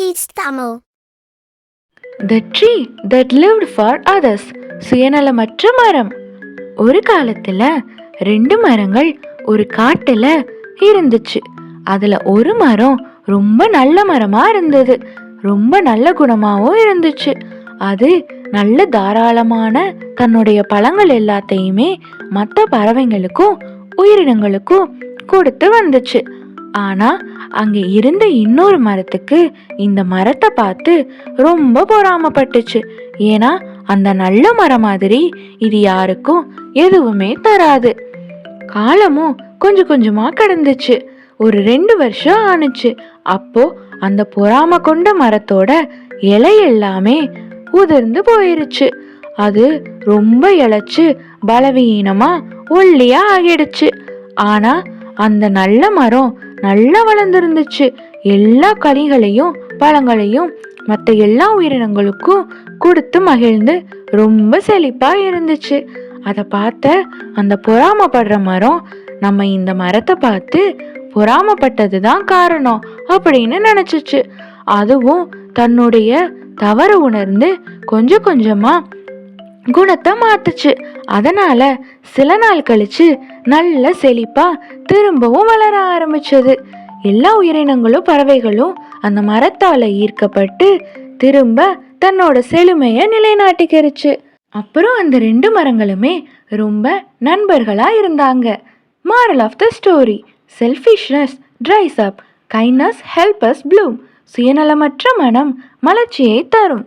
Teach Tamil. The tree that lived for others. சுயநலமற்ற மரம். ஒரு காலத்துல 2 மரங்கள் ஒரு காட்டுல இருந்துச்சு. அதுல ஒரு மரம் ரொம்ப நல்ல மரமா இருந்தது. ரொம்ப நல்ல குணமாவும் இருந்துச்சு. அது நல்ல தாராளமான தன்னுடைய பழங்கள் எல்லாத்தையுமே மற்ற பறவைங்களுக்கும் உயிரினங்களுக்கும் கொடுத்து வந்துச்சு. ஆனா அங்க இருந்த இன்னொரு மரத்துக்கு இந்த மரத்தை பார்த்து ரொம்ப பொறாமப்பட்டுச்சு. ஏன்னா அந்த நல்ல மரம் மாதிரி இது யாருக்கும் எதுவுமே தராது. காலமும் கொஞ்சம் கொஞ்சமா கடந்துச்சு. ஒரு 2 வருஷம் ஆனுச்சு. அப்போ அந்த பொறாம கொண்ட மரத்தோட இலை எல்லாமே உதிர்ந்து போயிருச்சு. அது ரொம்ப இழைச்சு பலவீனமா ஒல்லியா ஆகிடுச்சு. ஆனா அந்த நல்ல மரம் நல்லா வளர்ந்துருந்துச்சு. எல்லா கனிகளையும் பழங்களையும் மற்ற எல்லா உயிரினங்களுக்கும் கொடுத்து மகிழ்ந்து ரொம்ப செழிப்பா இருந்துச்சு. அதை பார்த்த அந்த பொறாமப்படுற மரம் நம்ம இந்த மரத்தை பார்த்து பொறாமப்பட்டது தான் காரணம் அப்படின்னு நினைச்சிச்சு. அதுவும் தன்னுடைய தவறு உணர்ந்து கொஞ்சம் கொஞ்சமா குணத்தை மாத்துச்சு. அதனால சில நாள் கழிச்சு நல்ல செழிப்பா திரும்பவும் வளர ஆரம்பிச்சது. எல்லா உயிரினங்களும் பறவைகளும் அந்த மரத்தால ஈர்க்கப்பட்டு திரும்ப தன்னோட செழுமைய நிலைநாட்டிக்கிருச்சு. அப்புறம் அந்த 2 மரங்களுமே ரொம்ப நண்பர்களா இருந்தாங்க. Moral of the story: selfishness dries up, kindness helps us bloom. சுயநலமற்ற மனம் மலர்ச்சியை தரும்.